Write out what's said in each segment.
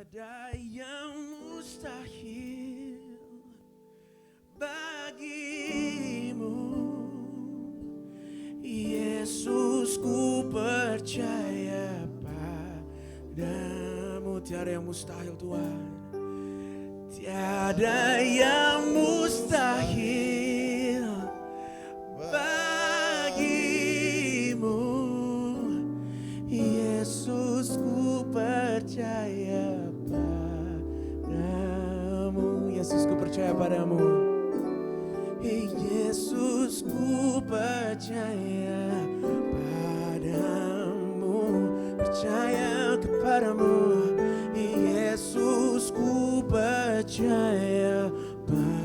Tiada yang mustahil bagimu, Yesus, ku percaya padamu. Tiada yang mustahil Tuhan, tiada yang mustahil bagimu, Yesus, ku percaya padamu. Yesus, ku percaya padamu. Yesus, ku percaya padamu, percaya kepadamu. Yesus, ku percaya padamu.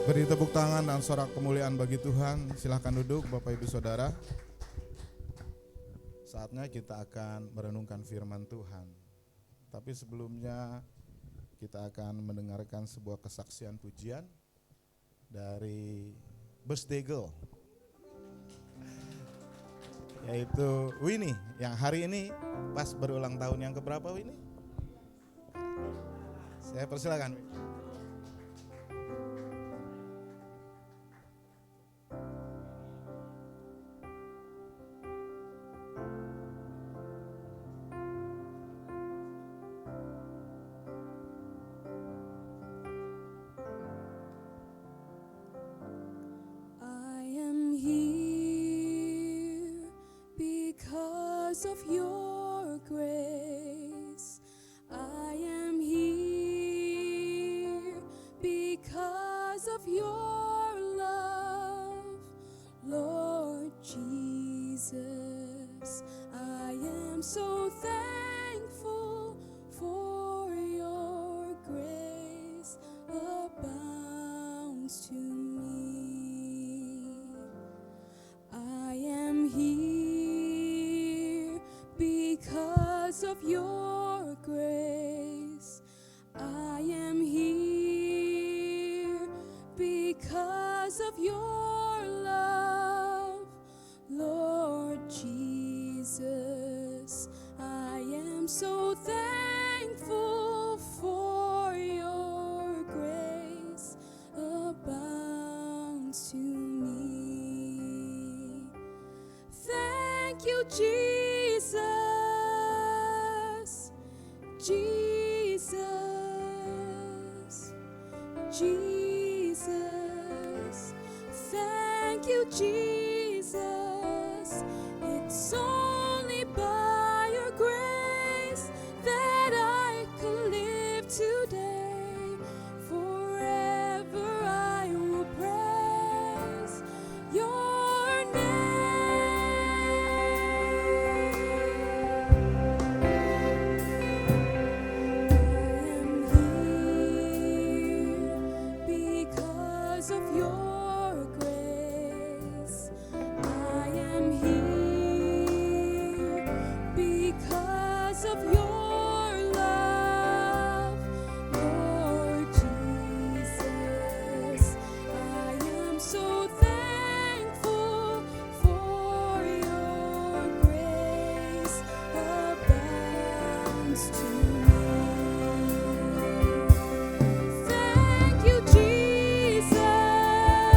Beri tepuk tangan dan sorak kemuliaan bagi Tuhan. Silahkan duduk Bapak Ibu Saudara. Saatnya kita akan merenungkan firman Tuhan. Tapi sebelumnya kita akan mendengarkan sebuah kesaksian pujian dari birthday girl, yaitu Winnie, yang hari ini pas berulang tahun yang keberapa Winnie? Saya persilakan. Of your grace, I am here because of your love, Lord Jesus. I am so thankful for your grace abounds to me. I am here because of your grace. I am here because of your love, Lord Jesus. I am so thankful for your grace abounds to me. Thank you, Jesus. Jesus, Jesus, thank you, Jesus. It's only by your grace that I could live today. Forever I will praise your name. Of your grace, I am here because of your love, Lord Jesus. I am so thankful for your grace abounds to me. Thank you, Jesus.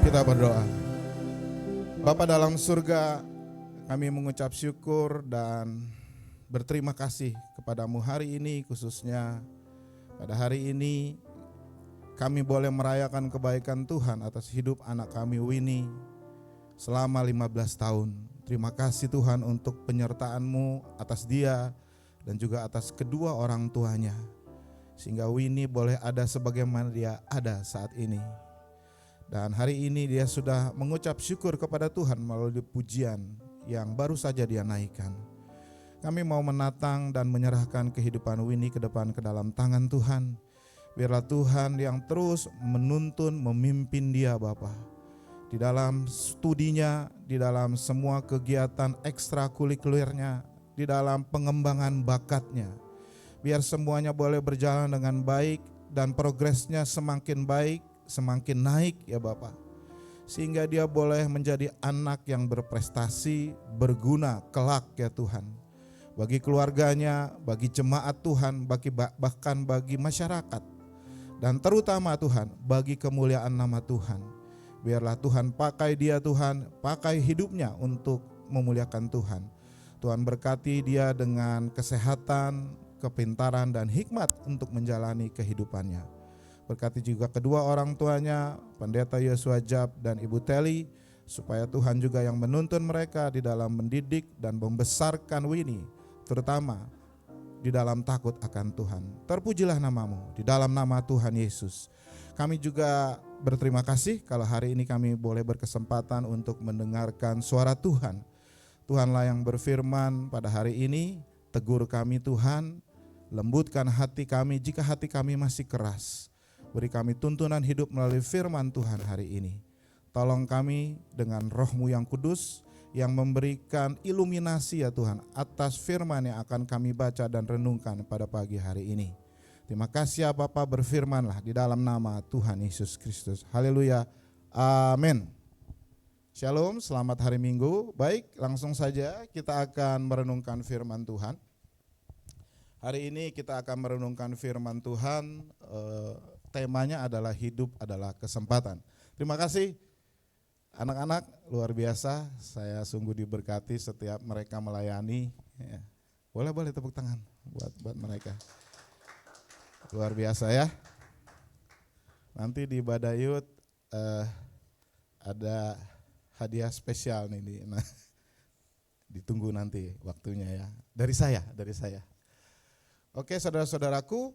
Kita berdoa. Bapa dalam surga, kami mengucap syukur dan berterima kasih kepadamu hari ini, khususnya pada hari ini kami boleh merayakan kebaikan Tuhan atas hidup anak kami Winnie selama 15 tahun. Terima kasih Tuhan untuk penyertaan-Mu atas dia dan juga atas kedua orang tuanya, sehingga Winnie boleh ada sebagaimana dia ada saat ini. Dan hari ini dia sudah mengucap syukur kepada Tuhan melalui pujian yang baru saja dia naikkan. Kami mau menatang dan menyerahkan kehidupan Winnie ke depan ke dalam tangan Tuhan. Biarlah Tuhan yang terus menuntun, memimpin dia Bapa. Di dalam studinya, di dalam semua kegiatan ekstrakurikulernya, di dalam pengembangan bakatnya. Biar semuanya boleh berjalan dengan baik dan progresnya semakin baik, semakin naik ya Bapak, sehingga dia boleh menjadi anak yang berprestasi, berguna kelak ya Tuhan, bagi keluarganya, bagi jemaat Tuhan, bahkan bagi masyarakat, dan terutama Tuhan bagi kemuliaan nama Tuhan. Biarlah Tuhan pakai dia Tuhan, pakai hidupnya untuk memuliakan Tuhan. Tuhan berkati dia dengan kesehatan, kepintaran dan hikmat untuk menjalani kehidupannya. Berkati juga kedua orang tuanya, Pendeta Yosua Jab dan Ibu Teli, supaya Tuhan juga yang menuntun mereka di dalam mendidik dan membesarkan Winnie, terutama di dalam takut akan Tuhan. Terpujilah namamu di dalam nama Tuhan Yesus. Kami juga berterima kasih kalau hari ini kami boleh berkesempatan untuk mendengarkan suara Tuhan. Tuhanlah yang berfirman pada hari ini, tegur kami Tuhan, lembutkan hati kami jika hati kami masih keras. Beri kami tuntunan hidup melalui firman Tuhan hari ini. Tolong kami dengan Roh-Mu yang kudus yang memberikan iluminasi ya Tuhan atas firman yang akan kami baca dan renungkan pada pagi hari ini. Terima kasih ya Bapa, berfirmanlah di dalam nama Tuhan Yesus Kristus. Haleluya. Amin. Shalom, selamat hari Minggu. Baik, langsung saja kita akan merenungkan firman Tuhan. Hari ini kita akan merenungkan firman Tuhan. Temanya adalah hidup adalah kesempatan. Terima kasih anak-anak, luar biasa. Saya sungguh diberkati setiap mereka melayani. Ya. Boleh tepuk tangan buat mereka. Luar biasa ya. Nanti di Badayut ada hadiah spesial nih. Nah, ditunggu nanti waktunya ya. Dari saya. Oke, saudara-saudaraku.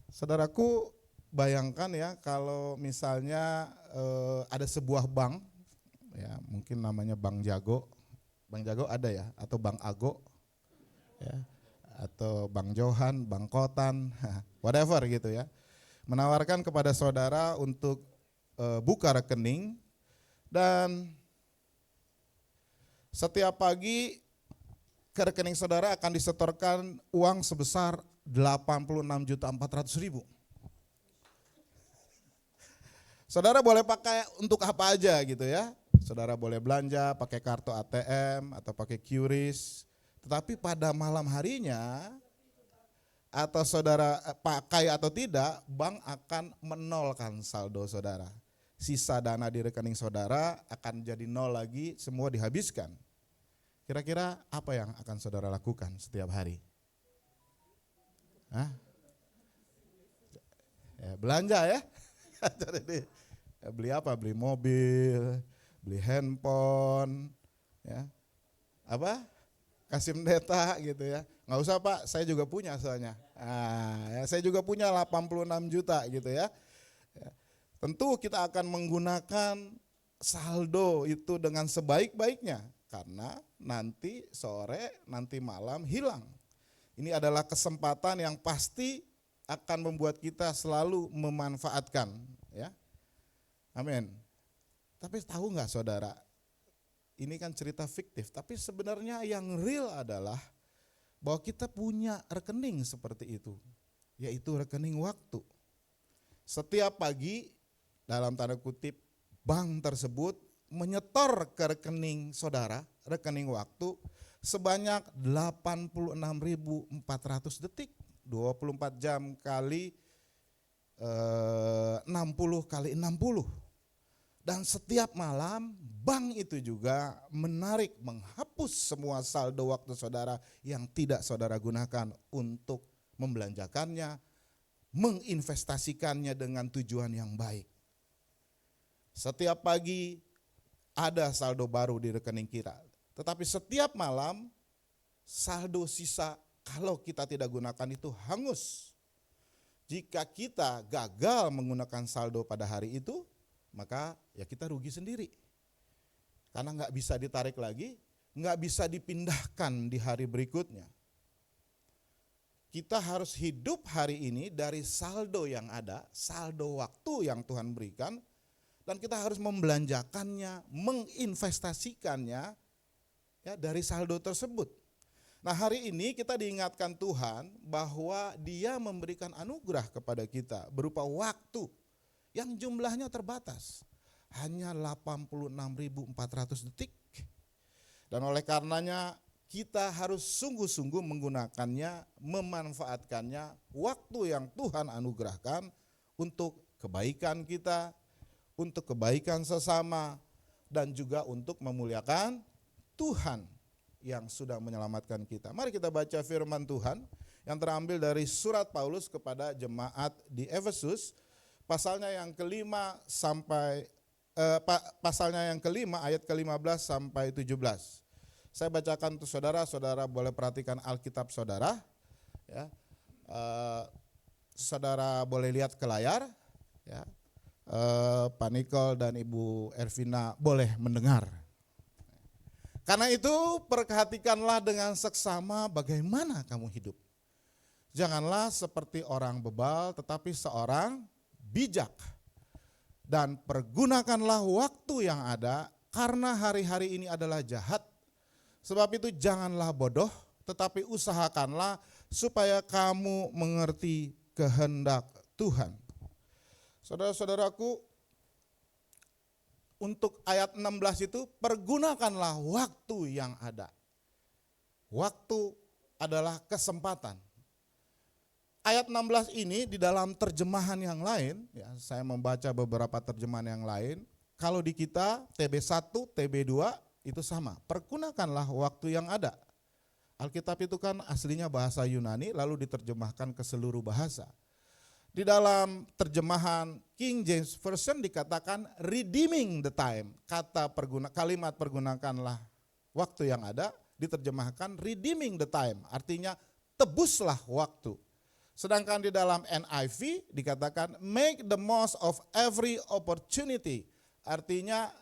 Saudaraku, bayangkan ya kalau misalnya ada sebuah bank, ya mungkin namanya Bank Jago ada ya, atau Bank Ago, ya, atau Bank Johan, Bank Kotan, whatever gitu ya, menawarkan kepada saudara untuk buka rekening, dan setiap pagi ke rekening saudara akan disetorkan uang sebesar 86.400.000. Saudara boleh pakai untuk apa aja gitu ya. Saudara boleh belanja pakai kartu ATM atau pakai QRIS. Tetapi pada malam harinya atau saudara pakai atau tidak, bank akan menolkan saldo saudara. Sisa dana di rekening saudara akan jadi nol lagi, semua dihabiskan. Kira-kira apa yang akan saudara lakukan setiap hari? Hah? Ya, belanja ya. Beli apa? Beli mobil, beli handphone, ya. Apa? Kasih pendeta gitu ya. Nggak usah Pak, saya juga punya soalnya. Ya, saya juga punya 86 juta gitu ya. Tentu kita akan menggunakan saldo itu dengan sebaik-baiknya, karena nanti sore, nanti malam hilang. Ini adalah kesempatan yang pasti akan membuat kita selalu memanfaatkan, ya. Amin. Tapi tahu nggak saudara, ini kan cerita fiktif, tapi sebenarnya yang real adalah bahwa kita punya rekening seperti itu, yaitu rekening waktu. Setiap pagi, dalam tanda kutip, bank tersebut menyetor ke rekening saudara, rekening waktu, sebanyak 86.400 detik, 24 jam kali 60 kali 60. Dan setiap malam bank itu juga menghapus semua saldo waktu saudara yang tidak saudara gunakan untuk membelanjakannya, menginvestasikannya dengan tujuan yang baik. Setiap pagi ada saldo baru di rekening kita. Tetapi setiap malam saldo sisa kalau kita tidak gunakan itu hangus. Jika kita gagal menggunakan saldo pada hari itu, maka ya kita rugi sendiri. Karena nggak bisa ditarik lagi, nggak bisa dipindahkan di hari berikutnya. Kita harus hidup hari ini dari saldo yang ada, saldo waktu yang Tuhan berikan, dan kita harus membelanjakannya, menginvestasikannya ya dari saldo tersebut. Nah, hari ini kita diingatkan Tuhan bahwa Dia memberikan anugerah kepada kita berupa waktu yang jumlahnya terbatas, hanya 86.400 detik. Dan oleh karenanya kita harus sungguh-sungguh menggunakannya, memanfaatkannya, waktu yang Tuhan anugerahkan untuk kebaikan kita, untuk kebaikan sesama, dan juga untuk memuliakan Tuhan yang sudah menyelamatkan kita. Mari kita baca firman Tuhan yang terambil dari surat Paulus kepada jemaat di Efesus, pasalnya yang kelima ayat ke-15 sampai 17. Saya bacakan untuk saudara, saudara boleh perhatikan Alkitab saudara. Ya, saudara boleh lihat ke layar. Ya, Pak Nicole dan Ibu Ervina boleh mendengar. Karena itu perhatikanlah dengan seksama bagaimana kamu hidup. Janganlah seperti orang bebal tetapi seorang bijak. Dan pergunakanlah waktu yang ada karena hari-hari ini adalah jahat. Sebab itu janganlah bodoh tetapi usahakanlah supaya kamu mengerti kehendak Tuhan. Saudara-saudaraku, untuk ayat 16 itu pergunakanlah waktu yang ada. Waktu adalah kesempatan. Ayat 16 ini di dalam terjemahan yang lain, ya, saya membaca beberapa terjemahan yang lain. Kalau di kita TB1, TB2 itu sama. Pergunakanlah waktu yang ada. Alkitab itu kan aslinya bahasa Yunani lalu diterjemahkan ke seluruh bahasa. Di dalam terjemahan King James Version dikatakan redeeming the time. Kalimat pergunakanlah waktu yang ada diterjemahkan redeeming the time. Artinya tebuslah waktu. Sedangkan di dalam NIV dikatakan make the most of every opportunity. Artinya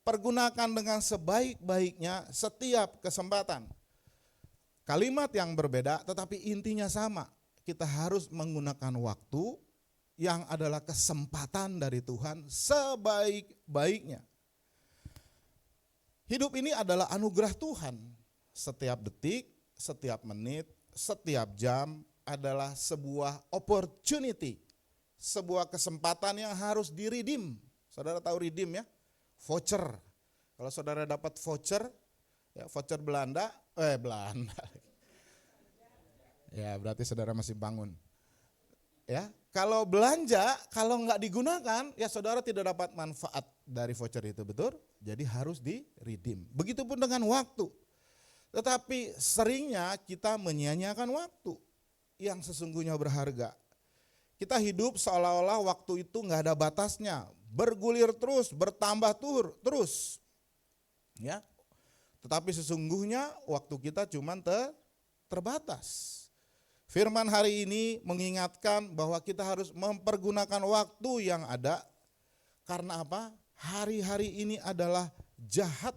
pergunakan dengan sebaik-baiknya setiap kesempatan. Kalimat yang berbeda tetapi intinya sama. Kita harus menggunakan waktu yang adalah kesempatan dari Tuhan sebaik-baiknya. Hidup ini adalah anugerah Tuhan. Setiap detik, setiap menit, setiap jam adalah sebuah opportunity. Sebuah kesempatan yang harus di-redeem. Saudara tahu redeem ya? Voucher. Kalau saudara dapat voucher, ya voucher Belanda. Ya berarti saudara masih bangun. Ya, kalau belanja, kalau nggak digunakan, ya saudara tidak dapat manfaat dari voucher itu, betul? Jadi harus di-redeem. Begitupun dengan waktu. Tetapi seringnya kita menyia-nyiakan waktu yang sesungguhnya berharga. Kita hidup seolah-olah waktu itu nggak ada batasnya, bergulir terus, bertambah terus. Ya, tetapi sesungguhnya waktu kita cuma terbatas. Firman hari ini mengingatkan bahwa kita harus mempergunakan waktu yang ada. Karena apa? Hari-hari ini adalah jahat.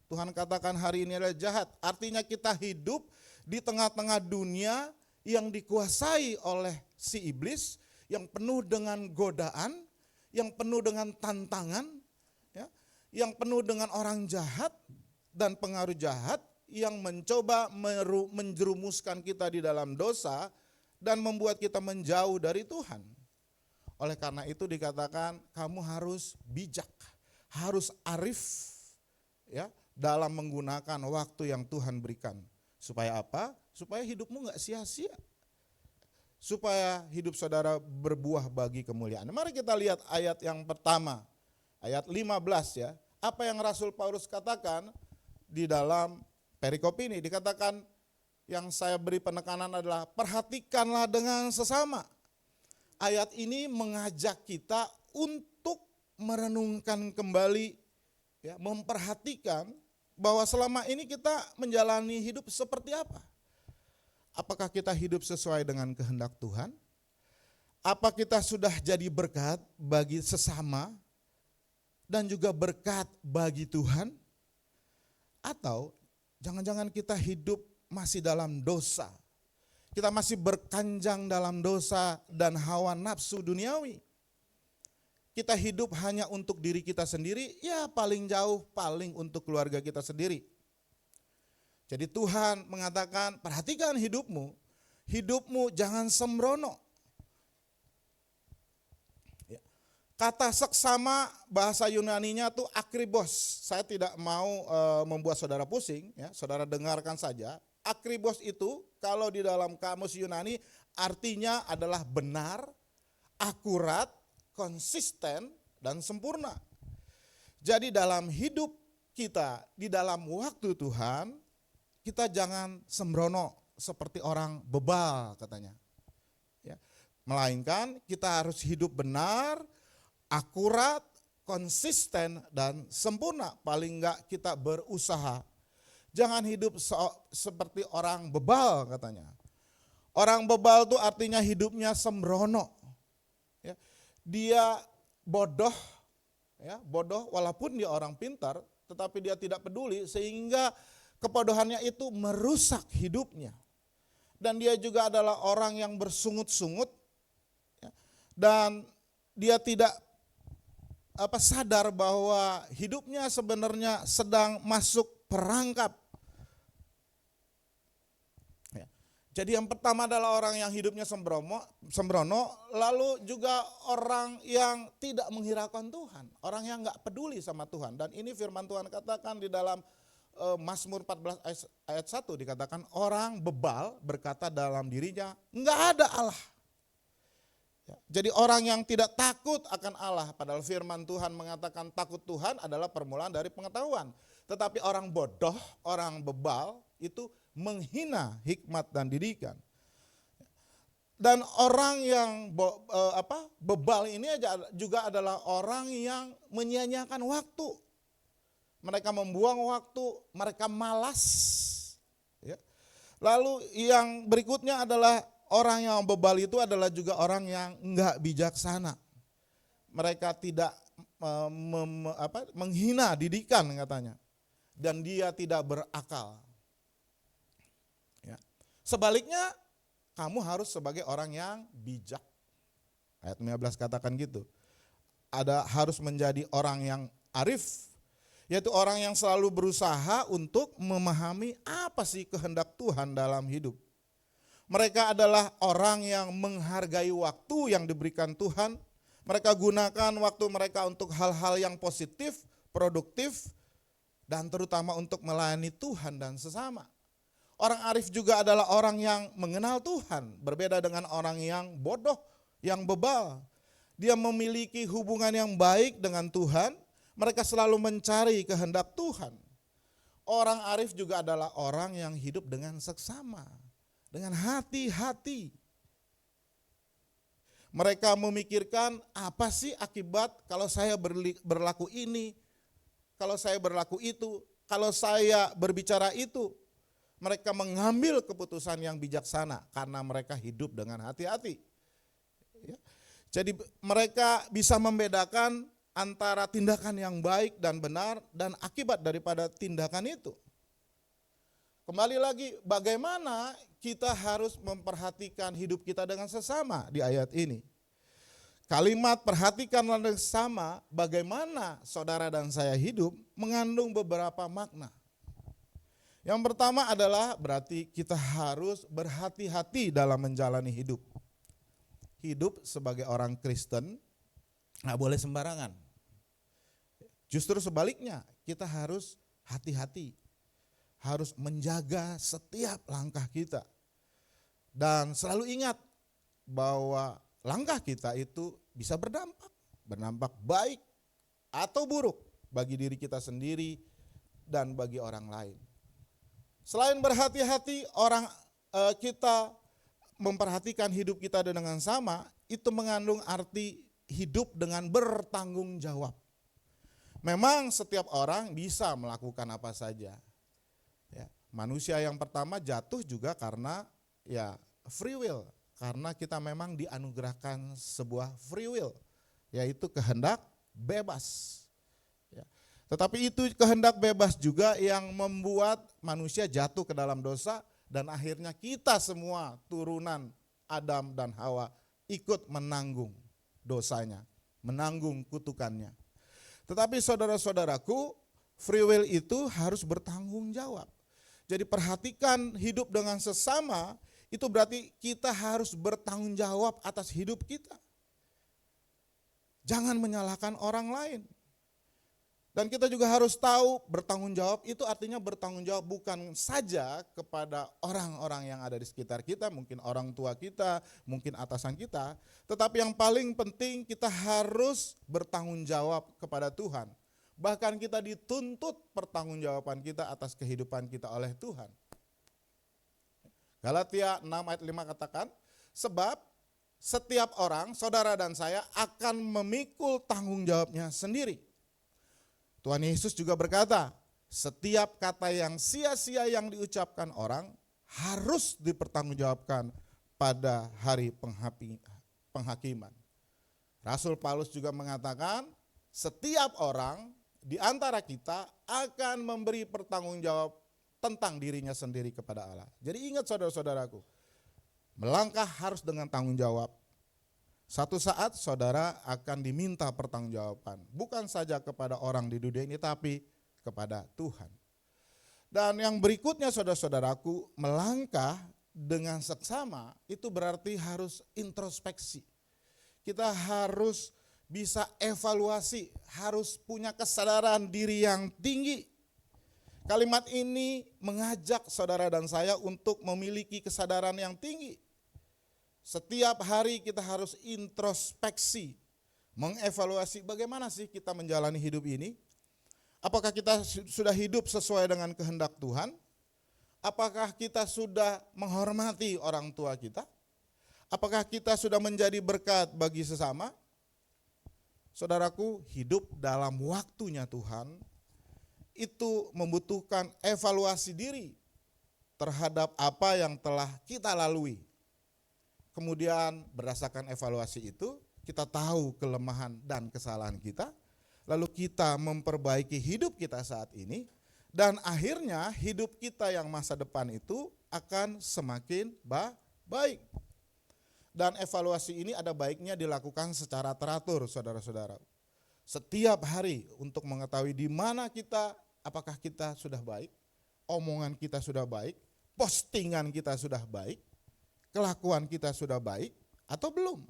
Tuhan katakan hari ini adalah jahat. Artinya kita hidup di tengah-tengah dunia yang dikuasai oleh si iblis, yang penuh dengan godaan, yang penuh dengan tantangan, ya, yang penuh dengan orang jahat dan pengaruh jahat, yang mencoba menjerumuskan kita di dalam dosa dan membuat kita menjauh dari Tuhan. Oleh karena itu dikatakan kamu harus bijak, harus arif ya dalam menggunakan waktu yang Tuhan berikan. Supaya apa? Supaya hidupmu gak sia-sia. Supaya hidup saudara berbuah bagi kemuliaan. Mari kita lihat ayat yang pertama. ayat 15 ya. Apa yang Rasul Paulus katakan di dalam perikop ini? Dikatakan yang saya beri penekanan adalah perhatikanlah dengan sesama. Ayat ini mengajak kita untuk merenungkan kembali, ya, memperhatikan bahwa selama ini kita menjalani hidup seperti apa. Apakah kita hidup sesuai dengan kehendak Tuhan? Apa kita sudah jadi berkat bagi sesama dan juga berkat bagi Tuhan? Atau jangan-jangan kita hidup masih dalam dosa. Kita masih berkanjang dalam dosa dan hawa nafsu duniawi. Kita hidup hanya untuk diri kita sendiri, ya paling jauh paling untuk keluarga kita sendiri. Jadi Tuhan mengatakan, perhatikan hidupmu. Hidupmu jangan sembrono. Kata seksama bahasa Yunaninya tuh akribos. Saya tidak mau membuat saudara pusing, ya. Saudara dengarkan saja. Akribos itu kalau di dalam kamus Yunani artinya adalah benar, akurat, konsisten, dan sempurna. Jadi dalam hidup kita, di dalam waktu Tuhan, kita jangan sembrono seperti orang bebal katanya. Ya. Melainkan kita harus hidup benar, akurat, konsisten, dan sempurna. Paling enggak kita berusaha. Jangan hidup seperti orang bebal katanya. Orang bebal itu artinya hidupnya sembrono. Ya. Dia bodoh, ya, bodoh walaupun dia orang pintar, tetapi dia tidak peduli sehingga kebodohannya itu merusak hidupnya. Dan dia juga adalah orang yang bersungut-sungut, ya, dan dia tidak sadar bahwa hidupnya sebenarnya sedang masuk perangkap. Ya. Jadi yang pertama adalah orang yang hidupnya sembrono, lalu juga orang yang tidak menghiraukan Tuhan, orang yang nggak peduli sama Tuhan. Dan ini firman Tuhan katakan di dalam Mazmur 14 ayat 1 dikatakan orang bebal berkata dalam dirinya nggak ada Allah. Ya, jadi orang yang tidak takut akan Allah, padahal firman Tuhan mengatakan takut Tuhan adalah permulaan dari pengetahuan. Tetapi orang bodoh, orang bebal itu menghina hikmat dan didikan. Dan orang yang bebal ini juga adalah orang yang menyia-nyiakan waktu. Mereka membuang waktu, mereka malas. Ya. Lalu yang berikutnya adalah orang yang bebal itu adalah juga orang yang enggak bijaksana. Mereka tidak menghina didikan katanya. Dan dia tidak berakal. Ya. Sebaliknya kamu harus sebagai orang yang bijak. Ayat 15 katakan gitu. Harus menjadi orang yang arif. Yaitu orang yang selalu berusaha untuk memahami apa sih kehendak Tuhan dalam hidup. Mereka adalah orang yang menghargai waktu yang diberikan Tuhan. Mereka gunakan waktu mereka untuk hal-hal yang positif, produktif, dan terutama untuk melayani Tuhan dan sesama. Orang arif juga adalah orang yang mengenal Tuhan, berbeda dengan orang yang bodoh, yang bebal. Dia memiliki hubungan yang baik dengan Tuhan, mereka selalu mencari kehendak Tuhan. Orang arif juga adalah orang yang hidup dengan seksama, dengan hati-hati. Mereka memikirkan apa sih akibat kalau saya berlaku ini, kalau saya berlaku itu, kalau saya berbicara itu. Mereka mengambil keputusan yang bijaksana karena mereka hidup dengan hati-hati. Ya. Jadi mereka bisa membedakan antara tindakan yang baik dan benar dan akibat daripada tindakan itu. Kembali lagi, bagaimana kita harus memperhatikan hidup kita dengan sesama di ayat ini. Kalimat perhatikanlah dengan sesama, bagaimana saudara dan saya hidup, mengandung beberapa makna. Yang pertama adalah berarti kita harus berhati-hati dalam menjalani hidup. Hidup sebagai orang Kristen nggak boleh sembarangan. Justru sebaliknya, kita harus hati-hati. Harus menjaga setiap langkah kita. Dan selalu ingat bahwa langkah kita itu bisa berdampak baik atau buruk bagi diri kita sendiri dan bagi orang lain. Selain berhati-hati, kita memperhatikan hidup kita dengan sama, itu mengandung arti hidup dengan bertanggung jawab. Memang setiap orang bisa melakukan apa saja. Ya, manusia yang pertama jatuh juga karena free will, karena kita memang dianugerahkan sebuah free will, yaitu kehendak bebas. Ya. Tetapi itu kehendak bebas juga yang membuat manusia jatuh ke dalam dosa, dan akhirnya kita semua turunan Adam dan Hawa ikut menanggung dosanya, menanggung kutukannya. Tetapi saudara-saudaraku, free will itu harus bertanggung jawab. Jadi perhatikan hidup dengan sesama, itu berarti kita harus bertanggung jawab atas hidup kita. Jangan menyalahkan orang lain. Dan kita juga harus tahu bertanggung jawab itu artinya bertanggung jawab bukan saja kepada orang-orang yang ada di sekitar kita, mungkin orang tua kita, mungkin atasan kita, tetapi yang paling penting kita harus bertanggung jawab kepada Tuhan. Bahkan kita dituntut pertanggungjawaban kita atas kehidupan kita oleh Tuhan. Galatia 6 ayat 5 katakan, sebab setiap orang, saudara dan saya akan memikul tanggung jawabnya sendiri. Tuhan Yesus juga berkata, setiap kata yang sia-sia yang diucapkan orang harus dipertanggungjawabkan pada hari penghakiman. Rasul Paulus juga mengatakan, setiap orang di antara kita akan memberi pertanggungjawab tentang dirinya sendiri kepada Allah. Jadi ingat saudara-saudaraku, melangkah harus dengan tanggung jawab. Satu saat saudara akan diminta pertanggungjawaban, bukan saja kepada orang di dunia ini, tapi kepada Tuhan. Dan yang berikutnya saudara-saudaraku, melangkah dengan seksama itu berarti harus introspeksi. Kita harus bisa evaluasi, harus punya kesadaran diri yang tinggi. Kalimat ini mengajak saudara dan saya untuk memiliki kesadaran yang tinggi. Setiap hari kita harus introspeksi, mengevaluasi bagaimana sih kita menjalani hidup ini. Apakah kita sudah hidup sesuai dengan kehendak Tuhan? Apakah kita sudah menghormati orang tua kita? Apakah kita sudah menjadi berkat bagi sesama? Saudaraku, hidup dalam waktunya Tuhan itu membutuhkan evaluasi diri terhadap apa yang telah kita lalui. Kemudian berdasarkan evaluasi itu, kita tahu kelemahan dan kesalahan kita, lalu kita memperbaiki hidup kita saat ini, dan akhirnya hidup kita yang masa depan itu akan semakin baik. Dan evaluasi ini ada baiknya dilakukan secara teratur, saudara-saudara. Setiap hari untuk mengetahui di mana kita, apakah kita sudah baik, omongan kita sudah baik, postingan kita sudah baik, kelakuan kita sudah baik atau belum.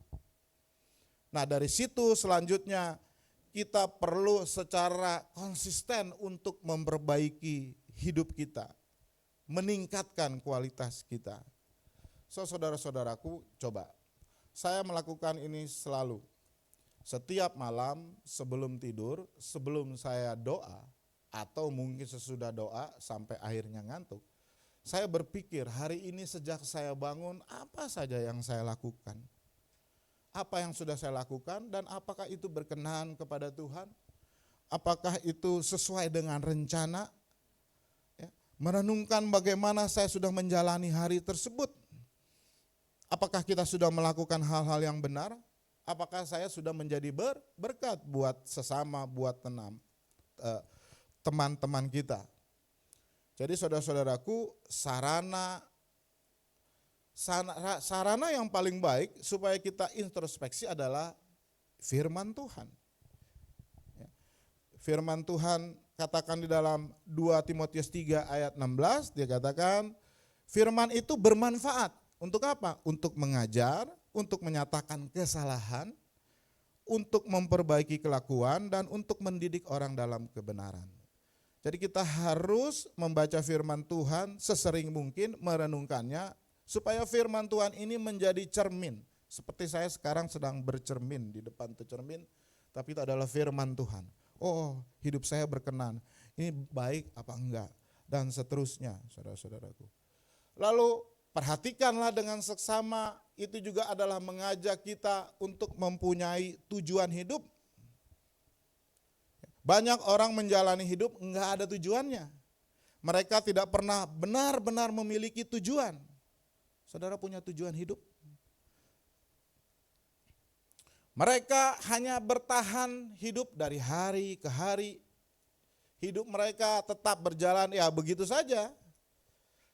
Nah dari situ selanjutnya kita perlu secara konsisten untuk memperbaiki hidup kita, meningkatkan kualitas kita. Saudara-saudaraku, coba saya melakukan ini selalu. Setiap malam sebelum tidur, sebelum saya doa atau mungkin sesudah doa sampai akhirnya ngantuk, saya berpikir hari ini sejak saya bangun apa saja yang saya lakukan. Apa yang sudah saya lakukan dan apakah itu berkenan kepada Tuhan? Apakah itu sesuai dengan rencana? Ya, merenungkan bagaimana saya sudah menjalani hari tersebut. Apakah kita sudah melakukan hal-hal yang benar? Apakah saya sudah menjadi berkat buat sesama, buat teman-teman kita? Jadi saudara-saudaraku, sarana yang paling baik supaya kita introspeksi adalah firman Tuhan. Firman Tuhan katakan di dalam 2 Timotius 3 ayat 16, dia katakan firman itu bermanfaat. Untuk apa? Untuk mengajar, untuk menyatakan kesalahan, untuk memperbaiki kelakuan, dan untuk mendidik orang dalam kebenaran. Jadi kita harus membaca firman Tuhan sesering mungkin, merenungkannya, supaya firman Tuhan ini menjadi cermin. Seperti saya sekarang sedang bercermin, di depan itu cermin, tapi itu adalah firman Tuhan. Oh, hidup saya berkenan. Ini baik apa enggak? Dan seterusnya, saudara-saudaraku. Lalu perhatikanlah dengan seksama, itu juga adalah mengajak kita untuk mempunyai tujuan hidup. Banyak orang menjalani hidup enggak ada tujuannya. Mereka tidak pernah benar-benar memiliki tujuan. Saudara punya tujuan hidup? Mereka hanya bertahan hidup dari hari ke hari. Hidup mereka tetap berjalan ya begitu saja.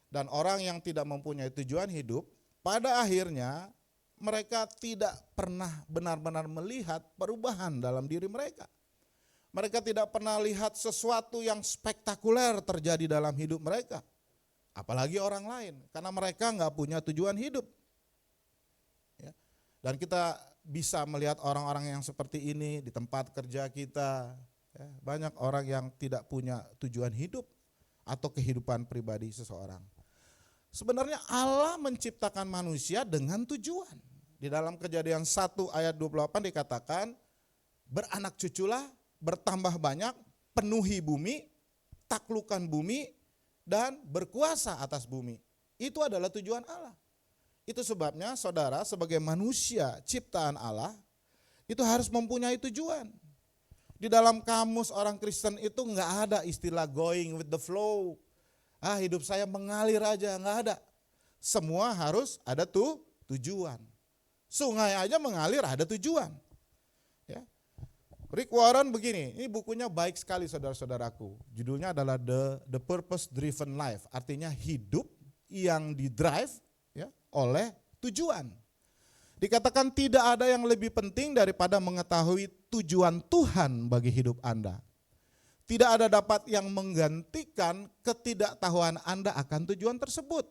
Dan orang yang tidak mempunyai tujuan hidup, pada akhirnya mereka tidak pernah benar-benar melihat perubahan dalam diri mereka. Mereka tidak pernah lihat sesuatu yang spektakuler terjadi dalam hidup mereka. Apalagi orang lain, karena mereka nggak punya tujuan hidup. Ya. Dan kita bisa melihat orang-orang yang seperti ini di tempat kerja kita. Ya, banyak orang yang tidak punya tujuan hidup atau kehidupan pribadi seseorang. Sebenarnya Allah menciptakan manusia dengan tujuan. Di dalam Kejadian 1 ayat 28 dikatakan, beranak cuculah, bertambah banyak, penuhi bumi, taklukkan bumi, dan berkuasa atas bumi. Itu adalah tujuan Allah. Itu sebabnya saudara sebagai manusia ciptaan Allah itu harus mempunyai tujuan. Di dalam kamus orang Kristen itu enggak ada istilah going with the flow. Hidup saya mengalir aja, enggak ada. Semua harus ada tujuan. Sungai aja mengalir ada tujuan. Ya. Rick Warren begini, ini bukunya baik sekali saudara-saudaraku. Judulnya adalah The Purpose Driven Life, artinya hidup yang didrive ya, oleh tujuan. Dikatakan tidak ada yang lebih penting daripada mengetahui tujuan Tuhan bagi hidup Anda. Tidak ada dapat yang menggantikan ketidaktahuan Anda akan tujuan tersebut.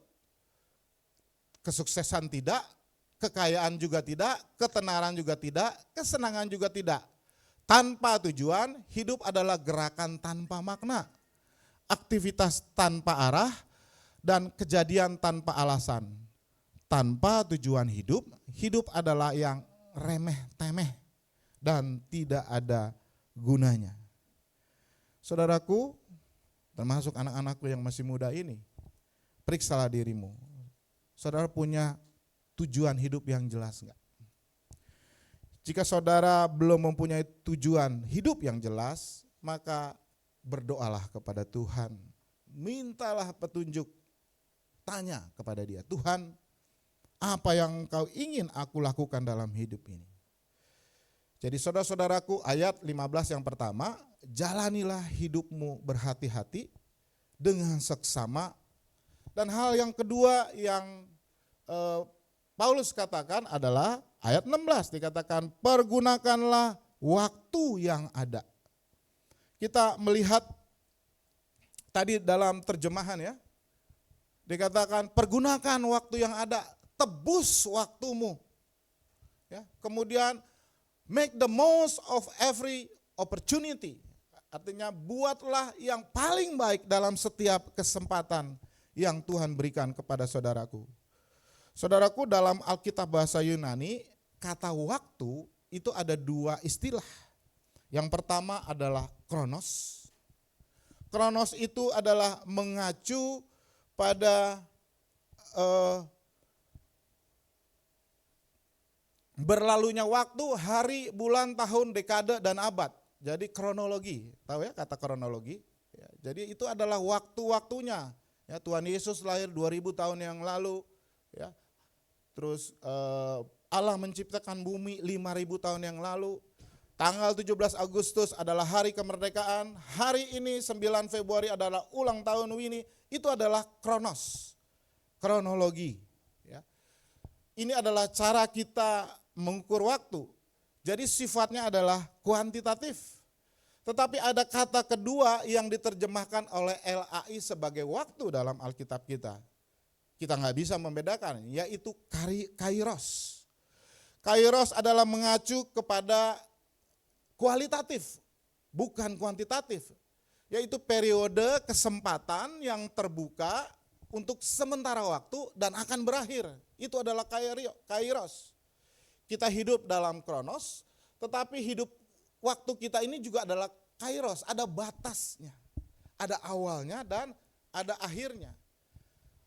Kesuksesan tidak, kekayaan juga tidak, ketenaran juga tidak, kesenangan juga tidak. Tanpa tujuan, hidup adalah gerakan tanpa makna, aktivitas tanpa arah, dan kejadian tanpa alasan. Tanpa tujuan hidup, hidup adalah yang remeh-temeh dan tidak ada gunanya. Saudaraku, termasuk anak-anakku yang masih muda ini, periksalah dirimu. Saudara punya tujuan hidup yang jelas enggak? Jika saudara belum mempunyai tujuan hidup yang jelas, maka berdoalah kepada Tuhan. Mintalah petunjuk, tanya kepada Dia, Tuhan, apa yang Kau ingin aku lakukan dalam hidup ini? Jadi saudara-saudaraku, ayat 15 yang pertama, jalanilah hidupmu berhati-hati dengan seksama. Dan hal yang kedua yang Paulus katakan adalah ayat 16, dikatakan pergunakanlah waktu yang ada. Kita melihat tadi dalam terjemahan ya, dikatakan pergunakan waktu yang ada, tebus waktumu. Ya, kemudian make the most of every opportunity. Artinya buatlah yang paling baik dalam setiap kesempatan yang Tuhan berikan kepada saudaraku. Saudaraku, dalam Alkitab bahasa Yunani, kata waktu itu ada dua istilah. Yang pertama adalah kronos. Kronos itu adalah mengacu pada berlalunya waktu, hari, bulan, tahun, dekade, dan abad. Jadi kronologi, tahu ya kata kronologi? Ya, jadi itu adalah waktu-waktunya. Ya, Tuhan Yesus lahir 2000 tahun yang lalu. Ya, terus Allah menciptakan bumi 5000 tahun yang lalu. Tanggal 17 Agustus adalah hari kemerdekaan. Hari ini 9 Februari adalah ulang tahun Winnie. Itu adalah kronos, kronologi. Ya. Ini adalah cara kita mengukur waktu. Jadi sifatnya adalah kuantitatif. Tetapi ada kata kedua yang diterjemahkan oleh LAI sebagai waktu dalam Alkitab kita. Kita nggak bisa membedakan, yaitu kairos. Kairos adalah mengacu kepada kualitatif, bukan kuantitatif. Yaitu periode kesempatan yang terbuka untuk sementara waktu dan akan berakhir. Itu adalah kairos. Kita hidup dalam kronos, tetapi hidup waktu kita ini juga adalah kairos, ada batasnya. Ada awalnya dan ada akhirnya.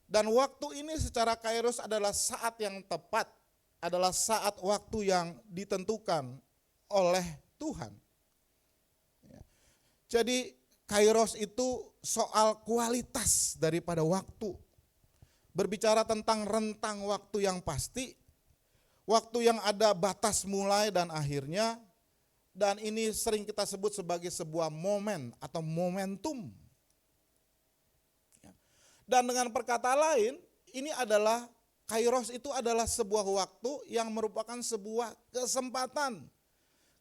Dan waktu ini secara kairos adalah saat yang tepat, adalah saat waktu yang ditentukan oleh Tuhan. Ya. Jadi kairos itu soal kualitas daripada waktu. Berbicara tentang rentang waktu yang pasti, waktu yang ada batas mulai dan akhirnya, dan ini sering kita sebut sebagai sebuah momen atau momentum. Dan dengan perkata lain, ini adalah kairos itu adalah sebuah waktu yang merupakan sebuah kesempatan.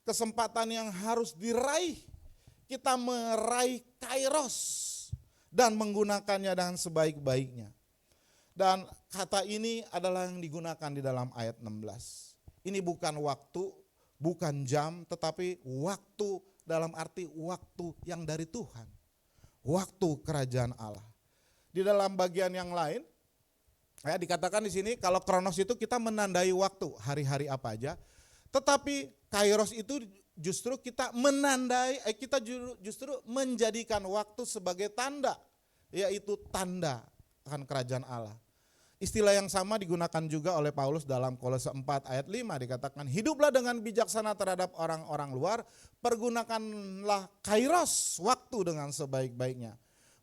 Kesempatan yang harus diraih. Kita meraih kairos dan menggunakannya dengan sebaik-baiknya. Dan kata ini adalah yang digunakan di dalam ayat 16. Ini bukan waktu, bukan jam, tetapi waktu dalam arti waktu yang dari Tuhan. Waktu kerajaan Allah. Di dalam bagian yang lain, ya dikatakan di sini kalau kronos itu kita menandai waktu, hari-hari apa aja. Tetapi kairos itu justru kita menandai, kita justru menjadikan waktu sebagai tanda, yaitu tanda akan kerajaan Allah. Istilah yang sama digunakan juga oleh Paulus dalam Kolose 4 ayat 5, dikatakan hiduplah dengan bijaksana terhadap orang-orang luar, pergunakanlah kairos, waktu dengan sebaik-baiknya.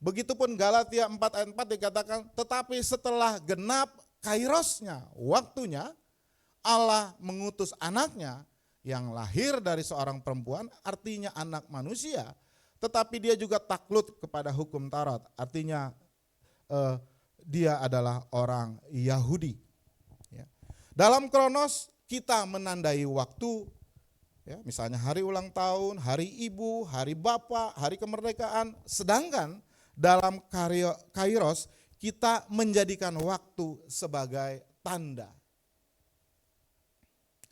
Begitupun Galatia 4 ayat 4 dikatakan, tetapi setelah genap kairosnya, waktunya, Allah mengutus anaknya yang lahir dari seorang perempuan, artinya anak manusia, tetapi dia juga takluk kepada hukum Taurat, artinya dia adalah orang Yahudi. Ya. Dalam kronos kita menandai waktu, ya, misalnya hari ulang tahun, hari ibu, hari bapak, hari kemerdekaan, sedangkan dalam kairos kita menjadikan waktu sebagai tanda.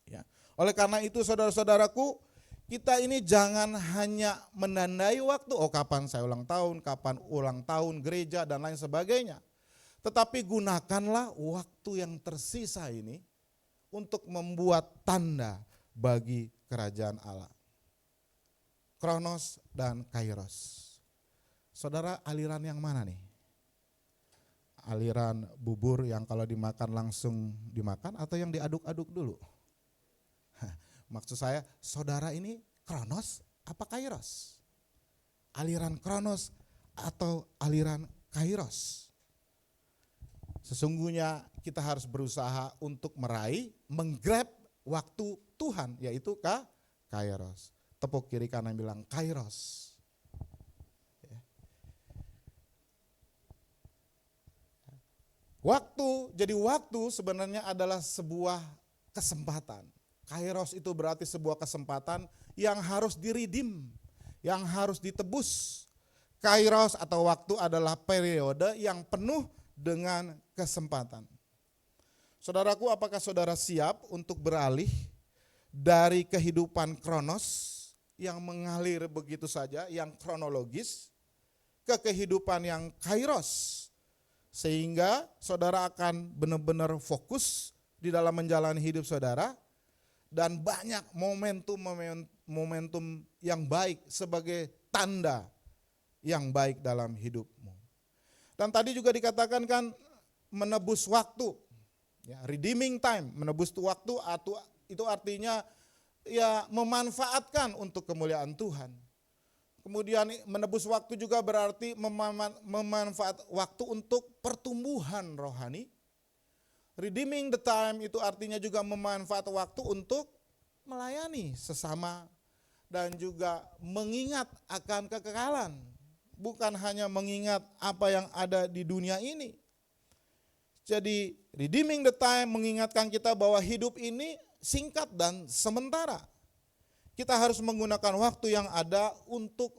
Ya. Oleh karena itu saudara-saudaraku, kita ini jangan hanya menandai waktu, oh kapan saya ulang tahun gereja dan lain sebagainya. Tetapi gunakanlah waktu yang tersisa ini untuk membuat tanda bagi kerajaan Allah. Kronos dan kairos. Saudara, aliran yang mana nih? Aliran bubur yang kalau dimakan langsung dimakan atau yang diaduk-aduk dulu? Maksud saya, saudara ini kronos apa kairos? Aliran kronos atau aliran kairos? Sesungguhnya kita harus berusaha untuk meraih, menggrab waktu Tuhan, yaitu kairos. Tepuk kiri kanan bilang kairos. Jadi waktu sebenarnya adalah sebuah kesempatan. Kairos itu berarti sebuah kesempatan yang harus diridim, yang harus ditebus. Kairos atau waktu adalah periode yang penuh dengan kesempatan. Saudaraku, apakah saudara siap untuk beralih dari kehidupan kronos yang mengalir begitu saja, yang kronologis, ke kehidupan yang kairos? Sehingga saudara akan benar-benar fokus di dalam menjalani hidup saudara dan banyak momentum yang baik sebagai tanda yang baik dalam hidupmu. Dan tadi juga dikatakan kan menebus waktu, ya, redeeming time, menebus waktu itu artinya ya memanfaatkan untuk kemuliaan Tuhan. Kemudian menebus waktu juga berarti memanfaat waktu untuk pertumbuhan rohani. Redeeming the time itu artinya juga memanfaat waktu untuk melayani sesama dan juga mengingat akan kekekalan. Bukan hanya mengingat apa yang ada di dunia ini. Jadi redeeming the time mengingatkan kita bahwa hidup ini singkat dan sementara. Kita harus menggunakan waktu yang ada untuk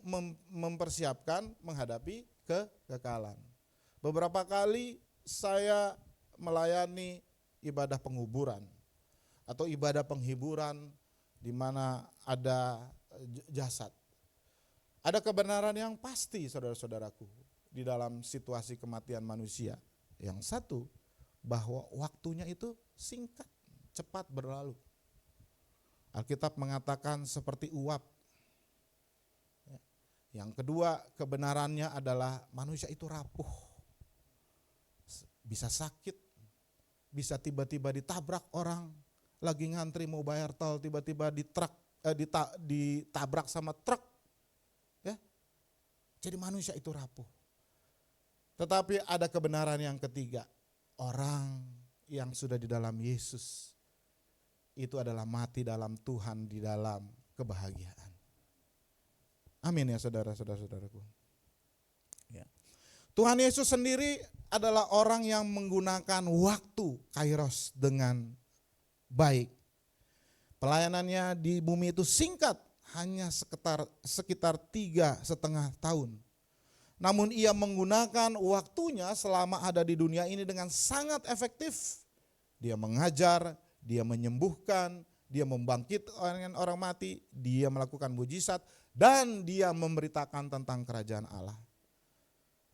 mempersiapkan menghadapi kekekalan. Beberapa kali saya melayani ibadah penguburan atau ibadah penghiburan di mana ada jasad. Ada kebenaran yang pasti saudara-saudaraku di dalam situasi kematian manusia. Yang satu, bahwa waktunya itu singkat, cepat berlalu. Alkitab mengatakan seperti uap. Yang kedua, kebenarannya adalah manusia itu rapuh. Bisa sakit, bisa tiba-tiba ditabrak orang, lagi ngantri mau bayar tol, tiba-tiba ditabrak sama truk. Ya. Jadi manusia itu rapuh. Tetapi ada kebenaran yang ketiga, orang yang sudah di dalam Yesus itu adalah mati dalam Tuhan, di dalam kebahagiaan. Amin ya saudara-saudaraku. Ya. Tuhan Yesus sendiri adalah orang yang menggunakan waktu kairos dengan baik. Pelayanannya di bumi itu singkat, hanya sekitar 3,5 tahun. Namun ia menggunakan waktunya selama ada di dunia ini dengan sangat efektif. Dia mengajar, dia menyembuhkan, dia membangkitkan orang mati, dia melakukan mujizat, dan dia memberitakan tentang kerajaan Allah.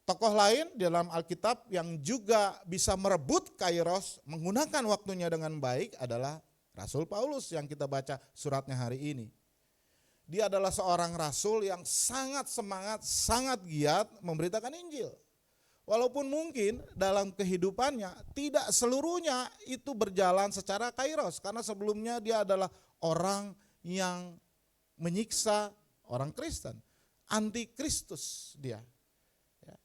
Tokoh lain di dalam Alkitab yang juga bisa merebut kairos, menggunakan waktunya dengan baik adalah Rasul Paulus yang kita baca suratnya hari ini. Dia adalah seorang rasul yang sangat semangat, sangat giat memberitakan Injil. Walaupun mungkin dalam kehidupannya tidak seluruhnya itu berjalan secara kairos. Karena sebelumnya dia adalah orang yang menyiksa orang Kristen. Anti-Kristus dia. Ya.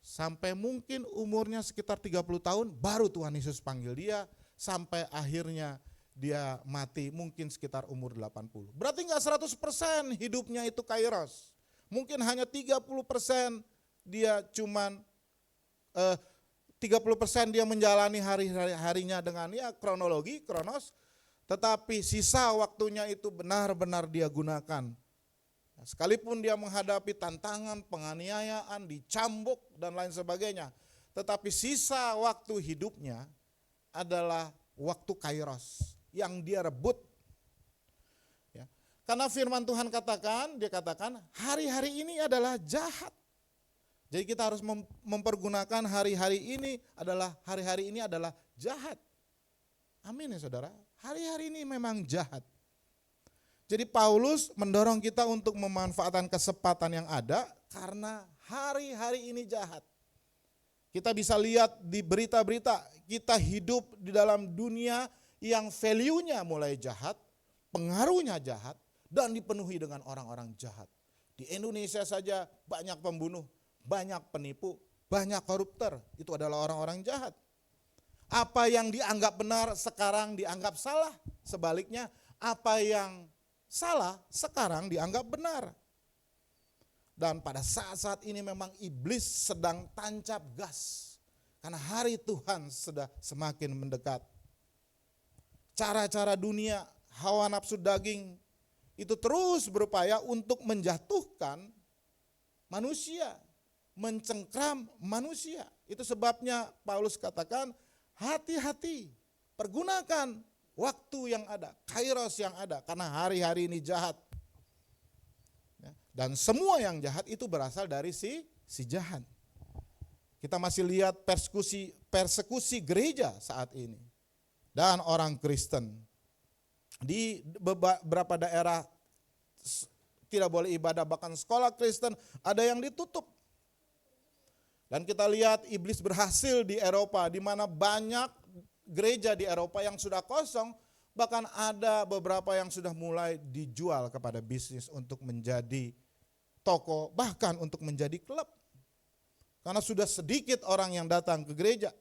Sampai mungkin umurnya sekitar 30 tahun baru Tuhan Yesus panggil dia. Sampai akhirnya dia mati mungkin sekitar umur 80. Berarti enggak 100% hidupnya itu kairos. Mungkin hanya 30% dia cuman 30% dia menjalani hari-harinya dengan ya kronos, tetapi sisa waktunya itu benar-benar dia gunakan. Sekalipun dia menghadapi tantangan, penganiayaan, dicambuk dan lain sebagainya, tetapi sisa waktu hidupnya adalah waktu kairos yang dia rebut. Ya. Karena firman Tuhan dia katakan hari-hari ini adalah jahat. Jadi kita harus mempergunakan hari-hari ini adalah jahat. Amin ya saudara. Hari-hari ini memang jahat. Jadi Paulus mendorong kita untuk memanfaatkan kesempatan yang ada karena hari-hari ini jahat. Kita bisa lihat di berita-berita, kita hidup di dalam dunia yang value-nya mulai jahat, pengaruhnya jahat, dan dipenuhi dengan orang-orang jahat. Di Indonesia saja banyak pembunuh, banyak penipu, banyak koruptor, itu adalah orang-orang jahat. Apa yang dianggap benar sekarang dianggap salah, sebaliknya apa yang salah sekarang dianggap benar. Dan pada saat-saat ini memang iblis sedang tancap gas, karena hari Tuhan sudah semakin mendekat. Cara-cara dunia, hawa nafsu daging, itu terus berupaya untuk menjatuhkan manusia, mencengkram manusia. Itu sebabnya Paulus katakan, hati-hati, pergunakan waktu yang ada, kairos yang ada, karena hari-hari ini jahat. Dan semua yang jahat itu berasal dari si jahat. Kita masih lihat persekusi gereja saat ini. Dan orang Kristen. Di beberapa daerah tidak boleh ibadah, bahkan sekolah Kristen ada yang ditutup. Dan kita lihat iblis berhasil di Eropa, di mana banyak gereja di Eropa yang sudah kosong, bahkan ada beberapa yang sudah mulai dijual kepada bisnis untuk menjadi toko, bahkan untuk menjadi klub. Karena sudah sedikit orang yang datang ke gereja.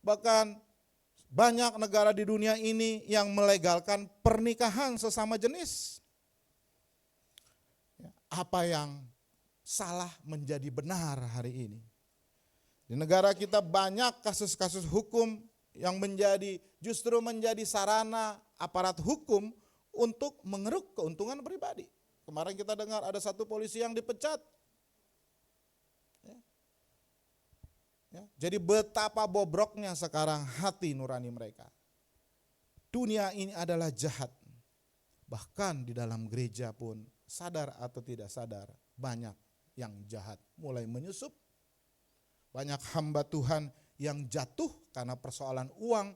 Bahkan banyak negara di dunia ini yang melegalkan pernikahan sesama jenis. Apa yang salah menjadi benar hari ini. Di negara kita banyak kasus-kasus hukum yang justru menjadi sarana aparat hukum untuk mengeruk keuntungan pribadi. Kemarin kita dengar ada satu polisi yang dipecat. Jadi betapa bobroknya sekarang hati nurani mereka. Dunia ini adalah jahat. Bahkan di dalam gereja pun sadar atau tidak sadar banyak yang jahat mulai menyusup. Banyak hamba Tuhan yang jatuh karena persoalan uang,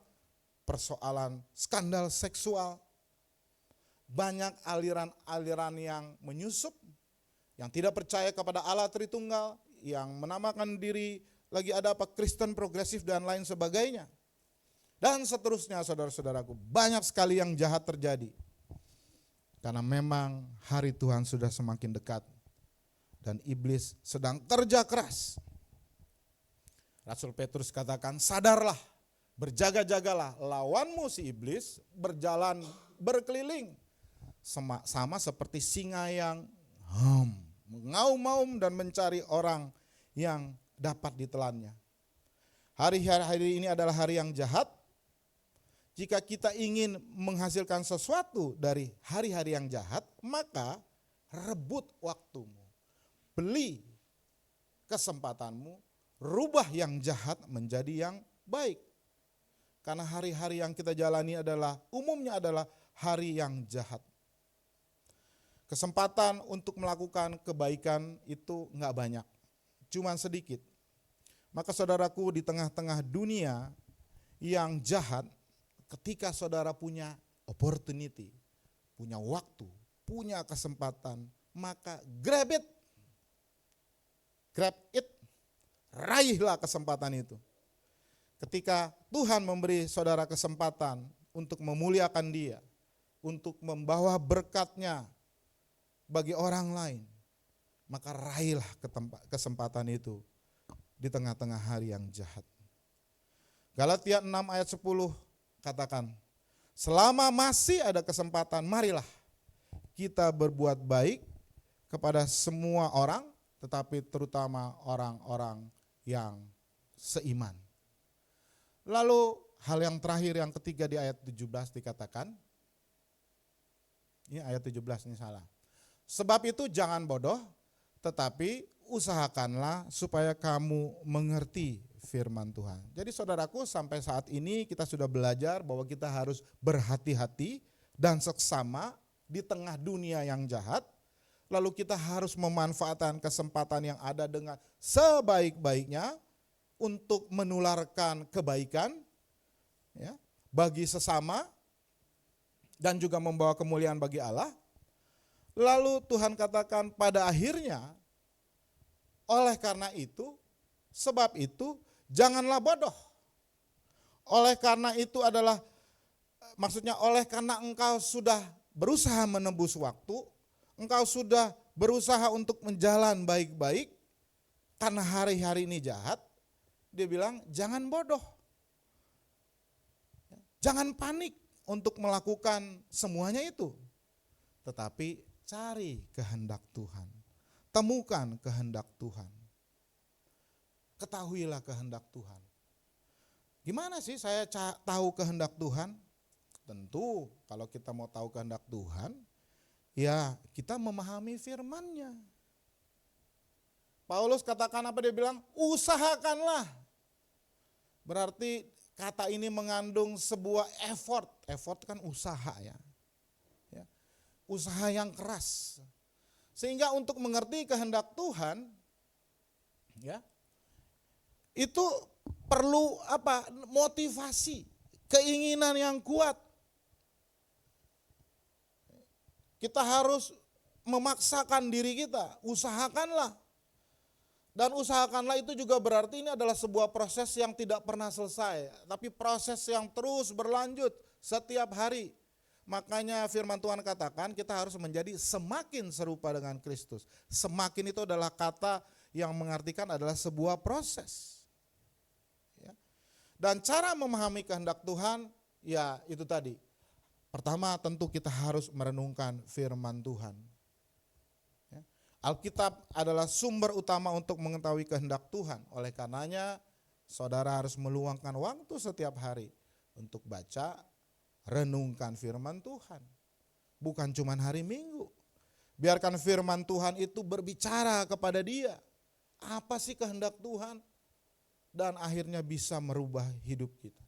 persoalan skandal seksual. Banyak aliran-aliran yang menyusup yang tidak percaya kepada Allah Tritunggal, yang menamakan diri lagi ada apa Kristen progresif dan lain sebagainya. Dan seterusnya saudara-saudaraku, banyak sekali yang jahat terjadi. Karena memang hari Tuhan sudah semakin dekat dan iblis sedang kerja keras. Rasul Petrus katakan, sadarlah, berjaga-jagalah, lawanmu si iblis berjalan berkeliling. Sama seperti singa yang mengaum-ngaum dan mencari orang yang dapat ditelannya. Hari ini adalah hari yang jahat. Jika kita ingin menghasilkan sesuatu dari hari-hari yang jahat, maka rebut waktumu, beli kesempatanmu, rubah yang jahat menjadi yang baik. Karena hari-hari yang kita jalani umumnya adalah hari yang jahat. Kesempatan untuk melakukan kebaikan itu enggak banyak, cuman sedikit. Maka saudaraku, di tengah-tengah dunia yang jahat, ketika saudara punya opportunity, punya waktu, punya kesempatan, maka grab it. Raihlah kesempatan itu. Ketika Tuhan memberi saudara kesempatan untuk memuliakan Dia, untuk membawa berkat-Nya bagi orang lain, maka raihlah kesempatan itu di tengah-tengah hari yang jahat. Galatia 6 ayat 10 katakan, selama masih ada kesempatan, marilah kita berbuat baik kepada semua orang, tetapi terutama orang-orang yang seiman. Lalu hal yang terakhir, yang ketiga di ayat 17 dikatakan, ini ayat 17 ini salah. Sebab itu jangan bodoh, tetapi usahakanlah supaya kamu mengerti firman Tuhan. Jadi saudaraku, sampai saat ini kita sudah belajar bahwa kita harus berhati-hati dan seksama di tengah dunia yang jahat. Lalu kita harus memanfaatkan kesempatan yang ada dengan sebaik-baiknya untuk menularkan kebaikan ya, bagi sesama dan juga membawa kemuliaan bagi Allah. Lalu Tuhan katakan pada akhirnya, oleh karena itu, sebab itu janganlah bodoh. Oleh karena itu maksudnya oleh karena engkau sudah berusaha menembus waktu, engkau sudah berusaha untuk menjalan baik-baik, karena hari-hari ini jahat, dia bilang jangan bodoh. Jangan panik untuk melakukan semuanya itu. Tetapi cari kehendak Tuhan. Temukan kehendak Tuhan. Ketahuilah kehendak Tuhan. Gimana sih saya tahu kehendak Tuhan? Tentu kalau kita mau tahu kehendak Tuhan, ya kita memahami firman-Nya. Paulus katakan apa, dia bilang? Usahakanlah. Berarti kata ini mengandung sebuah effort. Effort kan usaha ya. Usaha yang keras. Sehingga untuk mengerti kehendak Tuhan, ya, itu perlu apa? Motivasi, keinginan yang kuat. Kita harus memaksakan diri kita, usahakanlah. Dan usahakanlah itu juga berarti ini adalah sebuah proses yang tidak pernah selesai, tapi proses yang terus berlanjut setiap hari. Makanya firman Tuhan katakan kita harus menjadi semakin serupa dengan Kristus. Semakin itu adalah kata yang mengartikan adalah sebuah proses. Ya. Dan cara memahami kehendak Tuhan, ya itu tadi. Pertama tentu kita harus merenungkan firman Tuhan. Ya. Alkitab adalah sumber utama untuk mengetahui kehendak Tuhan. Oleh karenanya saudara harus meluangkan waktu setiap hari untuk baca, renungkan firman Tuhan. Bukan cuma hari Minggu. Biarkan firman Tuhan itu berbicara kepada dia. Apa sih kehendak Tuhan? Dan akhirnya bisa merubah hidup kita.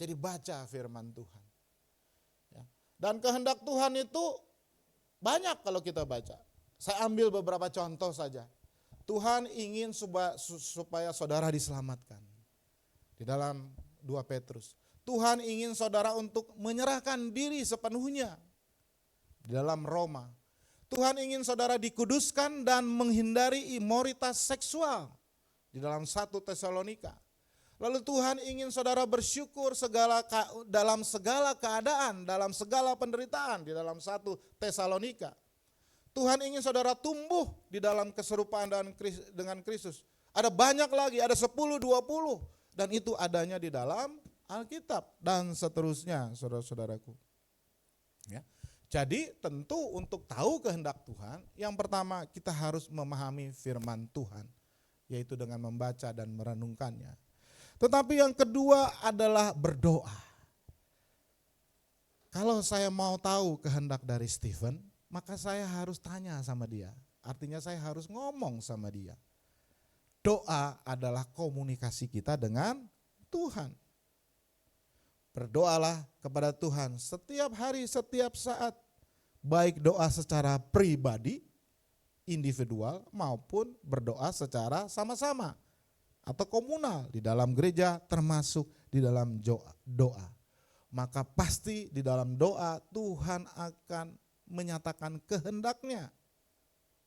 Jadi baca firman Tuhan. Ya. Dan kehendak Tuhan itu banyak kalau kita baca. Saya ambil beberapa contoh saja. Tuhan ingin supaya saudara diselamatkan. Di dalam 2 Petrus. Tuhan ingin saudara untuk menyerahkan diri sepenuhnya. Di dalam Roma. Tuhan ingin saudara dikuduskan dan menghindari imoritas seksual di dalam 1 Tesalonika. Lalu Tuhan ingin saudara bersyukur dalam segala keadaan, dalam segala penderitaan di dalam 1 Tesalonika. Tuhan ingin saudara tumbuh di dalam keserupaan dengan Kristus. Ada banyak lagi, ada 10, 20 dan itu adanya di dalam Alkitab dan seterusnya, saudara-saudaraku. Ya. Jadi tentu untuk tahu kehendak Tuhan, yang pertama kita harus memahami firman Tuhan, yaitu dengan membaca dan merenungkannya. Tetapi yang kedua adalah berdoa. Kalau saya mau tahu kehendak dari Stephen, maka saya harus tanya sama dia. Artinya saya harus ngomong sama dia. Doa adalah komunikasi kita dengan Tuhan. Berdoalah kepada Tuhan setiap hari, setiap saat. Baik doa secara pribadi, individual, maupun berdoa secara sama-sama. Atau komunal di dalam gereja termasuk di dalam doa. Maka pasti di dalam doa Tuhan akan menyatakan kehendaknya.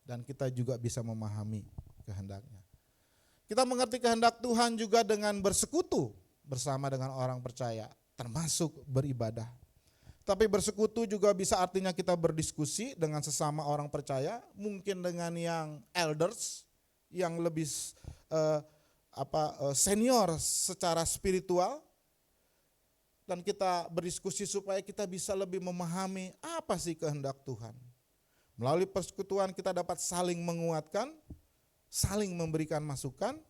Dan kita juga bisa memahami kehendaknya. Kita mengerti kehendak Tuhan juga dengan bersekutu bersama dengan orang percaya. Termasuk beribadah. Tapi bersekutu juga bisa artinya kita berdiskusi dengan sesama orang percaya, mungkin dengan yang elders, yang lebih senior secara spiritual, dan kita berdiskusi supaya kita bisa lebih memahami apa sih kehendak Tuhan. Melalui persekutuan kita dapat saling menguatkan, saling memberikan masukan,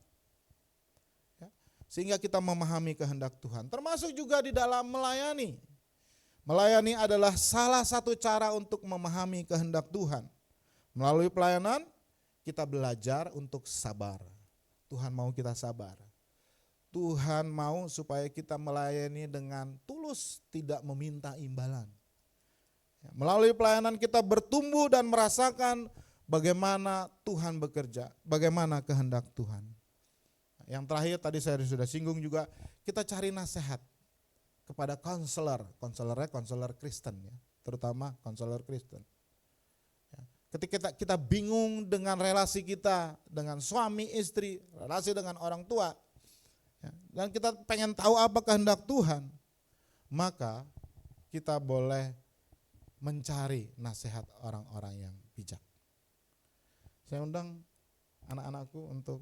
sehingga kita memahami kehendak Tuhan. Termasuk juga di dalam melayani. Melayani adalah salah satu cara untuk memahami kehendak Tuhan. Melalui pelayanan kita belajar untuk sabar. Tuhan mau kita sabar. Tuhan mau supaya kita melayani dengan tulus, tidak meminta imbalan. Melalui pelayanan kita bertumbuh dan merasakan bagaimana Tuhan bekerja, bagaimana kehendak Tuhan. Yang terakhir tadi saya sudah singgung juga, kita cari nasihat kepada konselor Kristen ya, terutama konselor Kristen. Ya. Ketika kita bingung dengan relasi kita dengan suami istri, relasi dengan orang tua, ya, dan kita pengen tahu apa kehendak Tuhan, maka kita boleh mencari nasihat orang-orang yang bijak. Saya undang anak-anakku untuk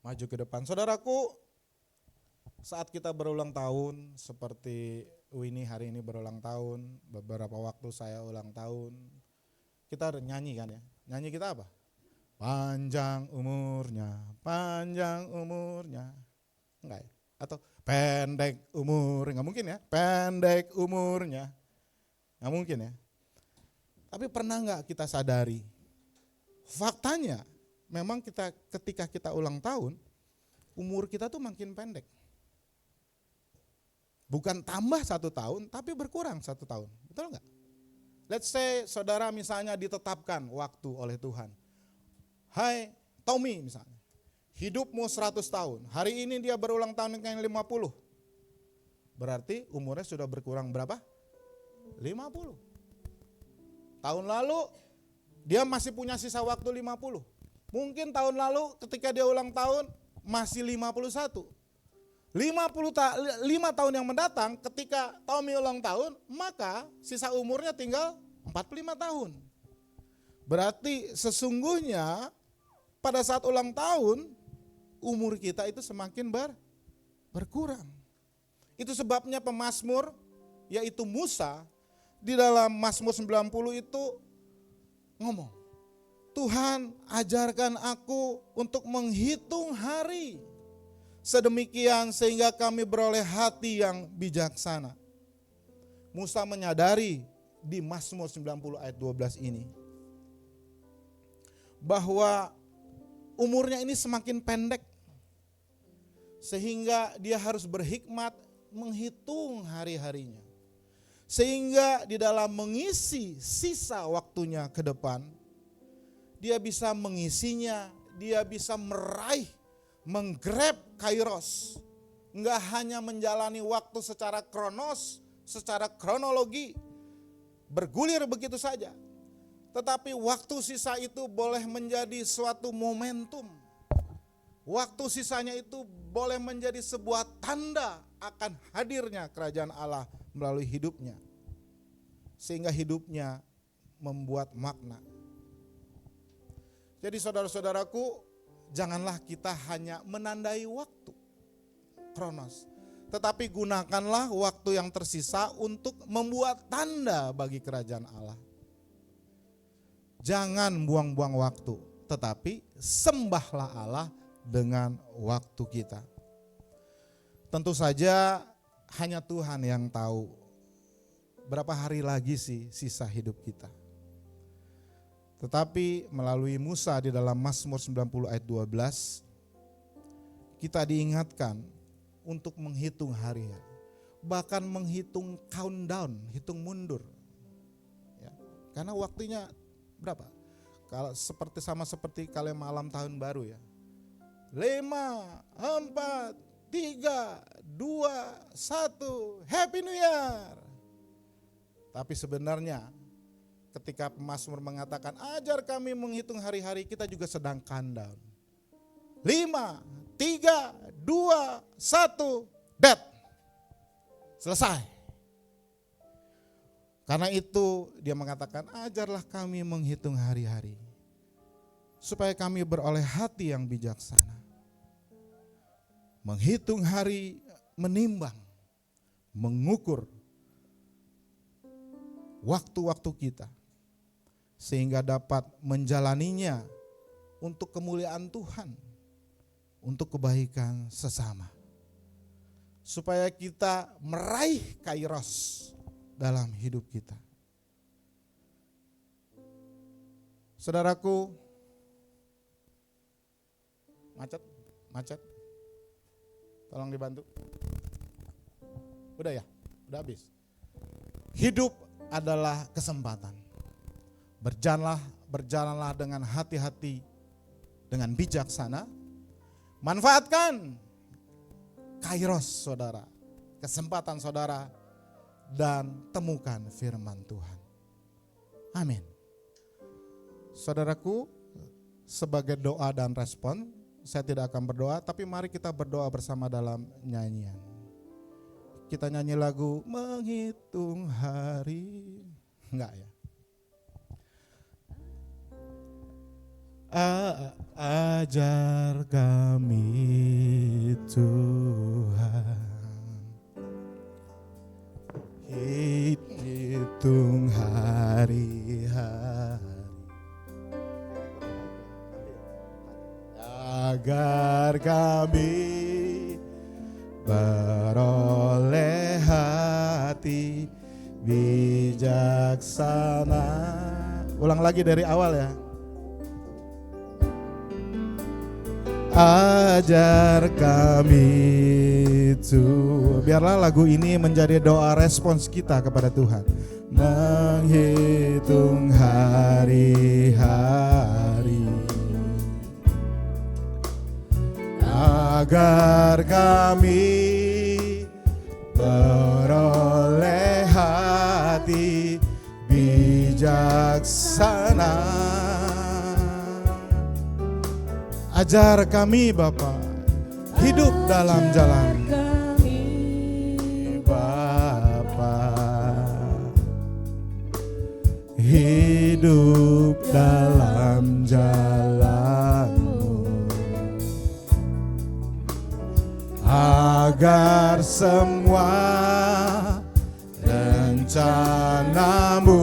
maju ke depan. Saudaraku, saat kita berulang tahun, seperti Winnie hari ini berulang tahun, beberapa waktu saya ulang tahun, kita nyanyi kan ya? Nyanyi kita apa? Panjang umurnya, enggak ya? Atau pendek umur, enggak mungkin ya? Pendek umurnya, enggak mungkin ya? Tapi pernah enggak kita sadari, faktanya memang ketika kita ulang tahun, umur kita tuh makin pendek. Bukan tambah 1 tahun, tapi berkurang 1 tahun. Betul enggak? Let's say saudara misalnya ditetapkan waktu oleh Tuhan. Hai Tommy misalnya, hidupmu 100 tahun. Hari ini dia berulang tahun yang 50. Berarti umurnya sudah berkurang berapa? 50. Tahun lalu dia masih punya sisa waktu 50. Mungkin tahun lalu ketika dia ulang tahun masih 51. 5 tahun yang mendatang ketika Tommy ulang tahun, maka sisa umurnya tinggal 45 tahun. Berarti sesungguhnya pada saat ulang tahun umur kita itu semakin berkurang. Itu sebabnya pemazmur yaitu Musa di dalam Mazmur 90 itu ngomong, Tuhan ajarkan aku untuk menghitung hari sedemikian sehingga kami beroleh hati yang bijaksana. Musa menyadari di Mazmur 90 ayat 12 ini bahwa umurnya ini semakin pendek sehingga dia harus berhikmat menghitung hari-harinya. Sehingga di dalam mengisi sisa waktunya ke depan, dia bisa mengisinya, dia bisa meraih, menggrab kairos. Enggak hanya menjalani waktu secara kronologi, bergulir begitu saja. Tetapi waktu sisa itu boleh menjadi suatu momentum. Waktu sisanya itu boleh menjadi sebuah tanda akan hadirnya kerajaan Allah melalui hidupnya. Sehingga hidupnya membuat makna. Jadi saudara-saudaraku, janganlah kita hanya menandai waktu, kronos. Tetapi gunakanlah waktu yang tersisa untuk membuat tanda bagi kerajaan Allah. Jangan buang-buang waktu, tetapi sembahlah Allah dengan waktu kita. Tentu saja hanya Tuhan yang tahu berapa hari lagi sih sisa hidup kita. Tetapi melalui Musa di dalam Mazmur 90 ayat 12, kita diingatkan untuk menghitung hari, bahkan menghitung countdown, hitung mundur. Ya, karena waktunya berapa? Kalau seperti kalian malam tahun baru ya. 5, 4, 3, 2, 1, Happy New Year. Tapi sebenarnya ketika pemazmur mengatakan ajar kami menghitung hari-hari, kita juga sedang countdown. 5, 3, 2, 1, dead. Selesai. Karena itu dia mengatakan ajarlah kami menghitung hari-hari, supaya kami beroleh hati yang bijaksana. Menghitung hari, menimbang, mengukur waktu-waktu kita, sehingga dapat menjalaninya untuk kemuliaan Tuhan, untuk kebaikan sesama. Supaya kita meraih kairos dalam hidup kita. Saudaraku, macet. Tolong dibantu. Udah ya? Udah habis. Hidup adalah kesempatan. Berjalanlah dengan hati-hati, dengan bijaksana. Manfaatkan kairos saudara, kesempatan saudara, dan temukan firman Tuhan. Amin. Saudaraku, sebagai doa dan respon, saya tidak akan berdoa, tapi mari kita berdoa bersama dalam nyanyian. Kita nyanyi lagu menghitung hari. Enggak ya? Ajar kami Tuhan, hitung hari-hari, agar kami beroleh hati bijaksana. Ulang lagi dari awal ya. Ajar kami Tuhan. Biarlah lagu ini menjadi doa respons kita kepada Tuhan. Menghitung hari-hari, agar kami beroleh hati bijaksana. Ajar kami Bapa hidup dalam jalan Bapa, hidup dalam jalan-Mu, agar semua rencana-Mu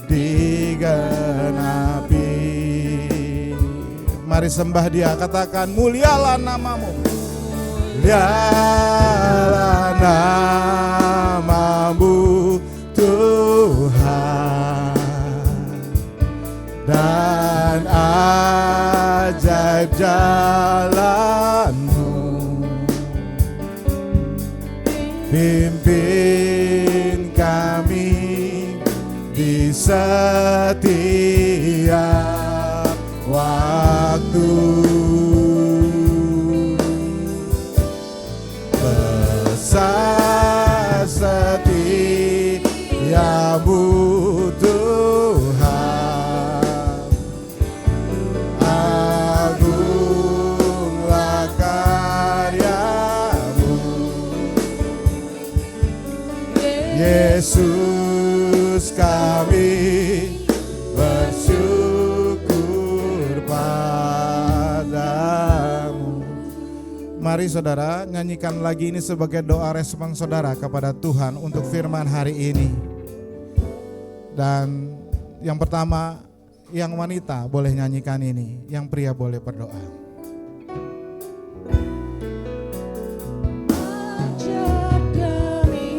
digenapi. Mari sembah Dia, katakan mulialah nama-Mu, mulialah nama-Mu Tuhan, dan ajaib jalan-Mu, pimpin kami di setiap waktu, besar setia Yesus kami bersyukur padamu. Mari saudara nyanyikan lagi ini sebagai doa respon saudara kepada Tuhan untuk firman hari ini. Dan yang pertama, yang wanita boleh nyanyikan ini, yang pria boleh berdoa. Ajar kami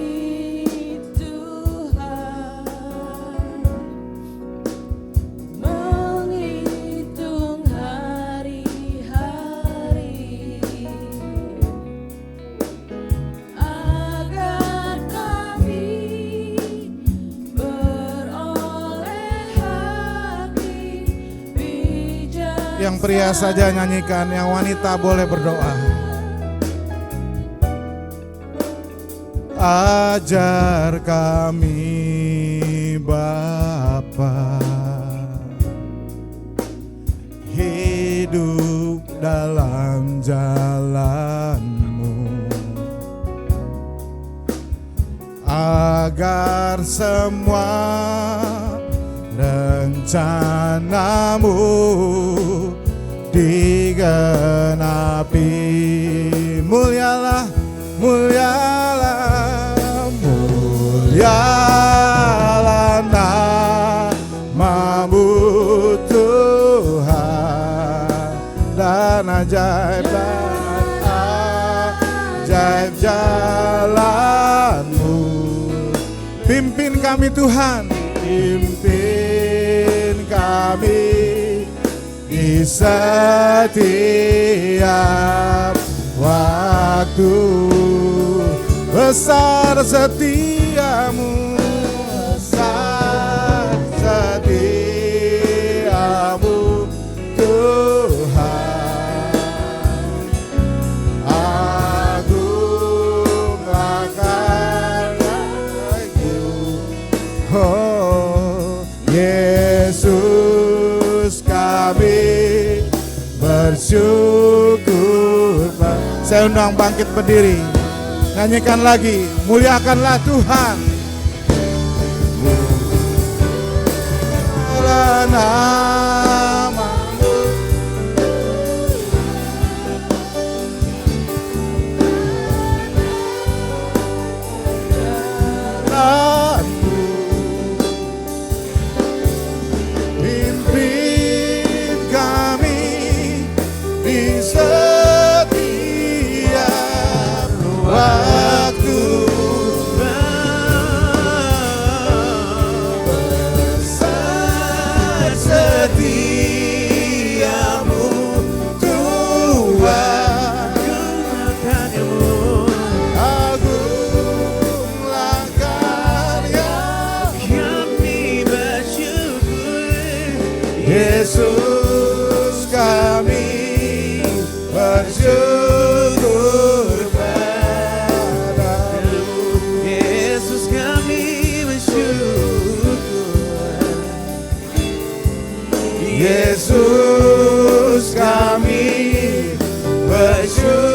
Tuhan menghitung hari-hari agar kami beroleh hati bijak. Yang pria saja nyanyikan, yang wanita boleh berdoa. Ajar kami Bapa hidup dalam jalan-Mu, agar semua rencana-Mu digenapi. Mulialah, mulialah, mulialah nama-Mu Tuhan, dan ajaib jalan-Mu. Pimpin kami Tuhan, pimpin kami di setiap waktu. Besar setiamu, besar setiamu Tuhan. Agunglah karya-Mu, oh Yesus kami bersyukur. Saya undang bangkit berdiri, nyanyikan lagi, muliakanlah Tuhan. Muliakanlah nama-Mu, jalan-Mu. Pimpin kami di setiap waktu. Besar setiamu Tuhan, agunglah karya-Mu. Kami bersyukur, Yesus kami bersyukur padamu. Yesus kami bersyukur, Yesus kami bersyukur.